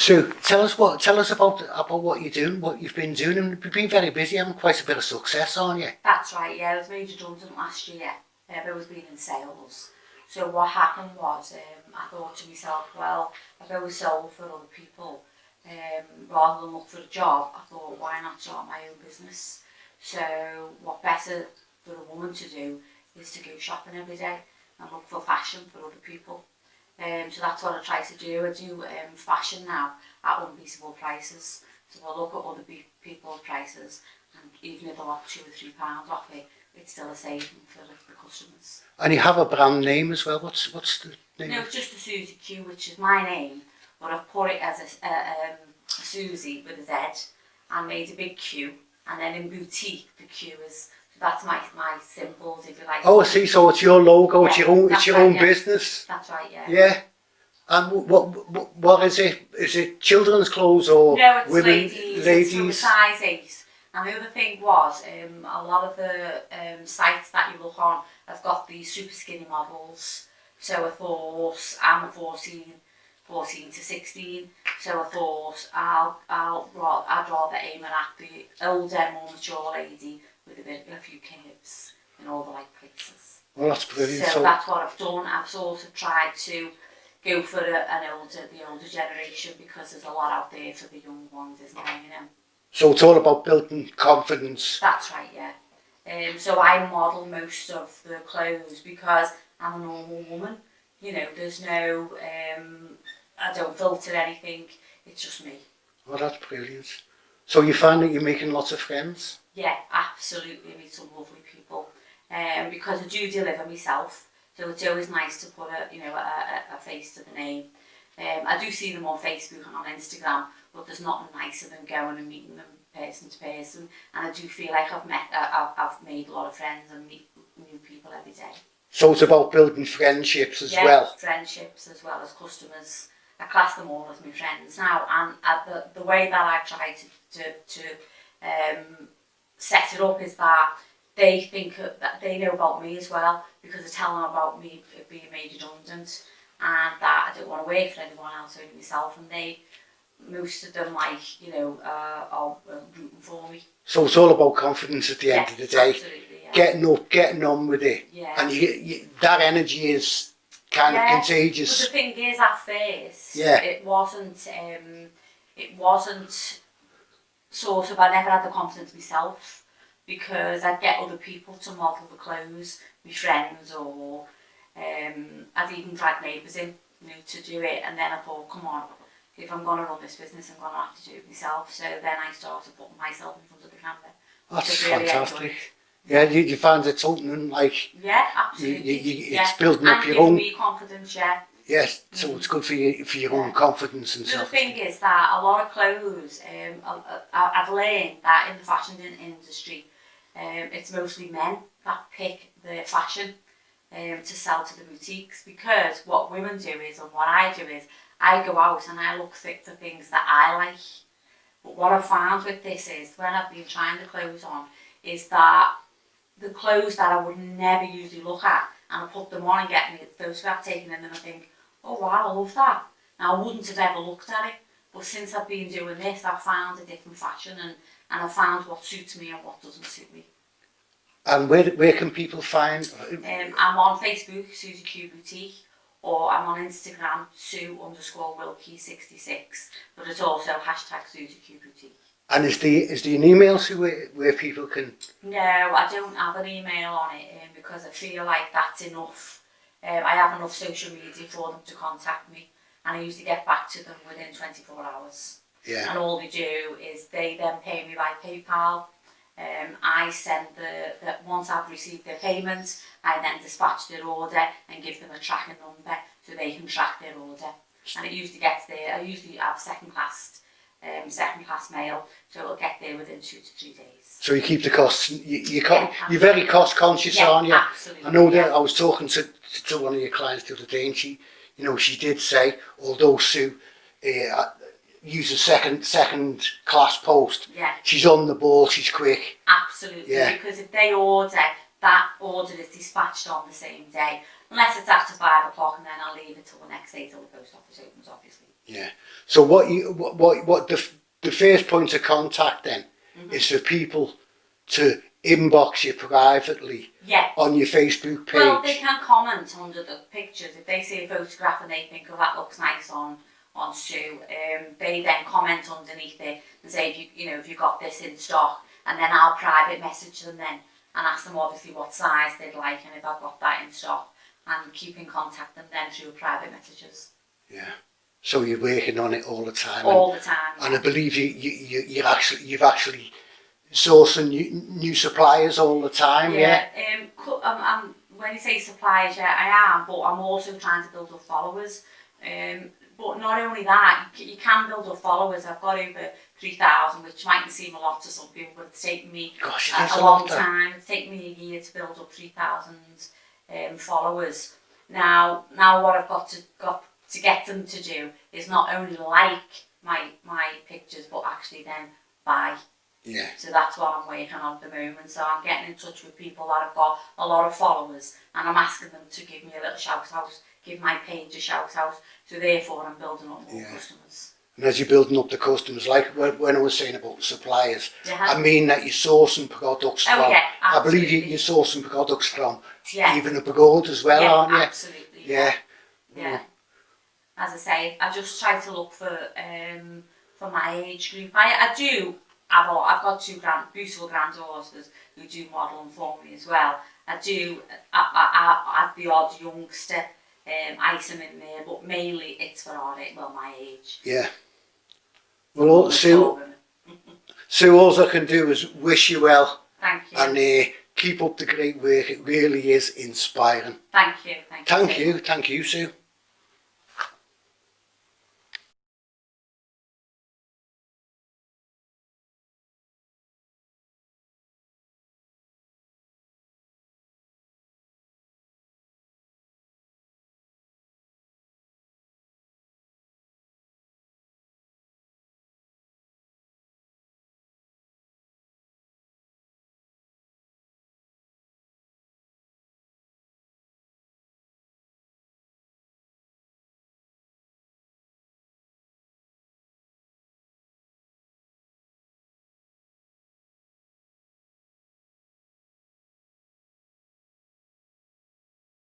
So tell us about what you're doing, what you've been doing, and you've been very busy, having quite a bit of success, aren't you? That's right, yeah, I was made redundant last year. I've always been in sales. So what happened was, I thought to myself, well, I've always sold for other people. Rather than look for a job, I thought, why not start my own business? So what better for a woman to do is to go shopping every day and look for fashion for other people. So that's what I try to do. I do fashion now at unbeatable prices. So I look at other people's prices, and even if I want £2 or £3 off it, it's still a saving for the customers. And you have a brand name as well. What's the name? No, it's just the SuziQ, which is my name, but I've put it as a Suzi with a Z, and made a big Q, and then in boutique the Q is. That's my symbols, if you like. Oh, I see. So it's your logo. Yeah, it's your own business. That's right. Yeah. Yeah. And what is it? Is it children's clothes or no, it's women? Ladies. Ladies. It's from a size 8. And the other thing was, a lot of the sites that you look on have got these super skinny models. So I thought, I'm a 14 to 16. So I thought I'd rather aim at the older, more mature lady with a few kids in all the right places. Well, that's brilliant. So that's what I've done. I've sort of tried to go for the older generation, because there's a lot out there for the young ones, isn't there? You know. So it's all about building confidence. That's right, yeah. So I model most of the clothes because I'm a normal woman. You know, there's no, I don't filter anything. It's just me. Oh, that's brilliant. So you find that you're making lots of friends? Yeah, absolutely. I meet some lovely people. Because I do deliver myself, so it's always nice to put a face to the name. I do see them on Facebook and on Instagram, but there's nothing nicer than going and meeting them person to person. And I do feel like I've made a lot of friends and meet new people every day. So it's about building friendships as well. Friendships as well as customers. I class them all as my friends now, and the way that I try to set it up is that they think that they know about me as well, because I tell them about me being made redundant and that I don't want to work for anyone else, only myself, and most of them are rooting for me. So it's all about confidence at the end of the day. Absolutely, yeah. Getting up, getting on with it. Yeah. And that energy is kind of contagious. But the thing is, at first, it wasn't sort of, I never had the confidence myself, because I'd get other people to model the clothes, my friends, or I'd even drag neighbours in, to do it. And then I thought, come on, if I'm going to run this business, I'm going to have to do it myself. So then I started putting myself in front of the camera. That's really fantastic. Yeah, you find it's opening, like... Yeah, absolutely. It's building up your own... And giving me confidence, yeah. Yes, so it's good for your own confidence and stuff. The thing is that a lot of clothes, I've learned that in the fashion industry, it's mostly men that pick the fashion to sell to the boutiques, because what women do is, and what I do is, I go out and I look for things that I like. But what I've found with this is, when I've been trying the clothes on, is that the clothes that I would never usually look at, and I put them on and get me a photograph taken, and then I think, oh wow, I love that. Now I wouldn't have ever looked at it, but since I've been doing this, I've found a different fashion, and I've found what suits me and what doesn't suit me. And where can people find? I'm on Facebook, SuziQ Boutique, or I'm on Instagram, Sue_Wilkie66, but it's also #SuziQ Boutique. And is there an email where people can? No, I don't have an email on it, because I feel like that's enough. I have enough social media for them to contact me, and I usually get back to them within 24 hours. Yeah. And all they do is they then pay me by PayPal. I send once I've received their payment, I then dispatch their order and give them a tracking number so they can track their order. And it usually gets there. I usually have second class mail, so it'll get there within 2 to 3 days. So you keep the costs. You're very cost conscious, aren't you? Absolutely. I know that I was talking to one of your clients the other day, and she did say, although Sue uses second class post, she's on the ball, she's quick. Absolutely, because if they order, that order is dispatched on the same day, unless it's after 5 o'clock, and then I'll leave it till the next day till the post office opens, obviously. Yeah. So what the first point of contact then is for people to inbox you privately on your Facebook page. Well, they can comment under the pictures. If they see a photograph and they think, oh, that looks nice on Sue, they then comment underneath it and say, if you got this in stock, and then I'll private message them then and ask them obviously what size they'd like and if I've got that in stock, and keep in contact them then through private messages. Yeah. So you're working on it all the time. All the time. And I believe you've actually sourcing new suppliers all the time. Yeah. When you say suppliers, yeah, I am, but I'm also trying to build up followers. But not only that, you can build up followers. I've got over 3,000, which might seem a lot to some people, but it's taken me a long time. It's taken me a year to build up 3,000 followers. Now what I've got to get them to do is not only like my pictures, but actually then buy. Yeah. So that's what I'm working on at the moment. So I'm getting in touch with people that have got a lot of followers, and I'm asking them to give me a little shout out, give my page a shout out. So therefore I'm building up more customers. And as you're building up the customers, like when I was saying about suppliers, I mean that you're sourcing products from. Yeah, I believe you're sourcing products from even abroad as well, aren't you? Absolutely. Yeah. Yeah. As I say, I just try to look for my age group. I do have a lot. I've got two beautiful granddaughters who do modelling for me as well. I have the odd youngster item in there, but mainly it's for my age. Yeah. Well, Sue, all I can do is wish you well. Thank you. And keep up the great work. It really is inspiring. Thank you. Thank you, Sue.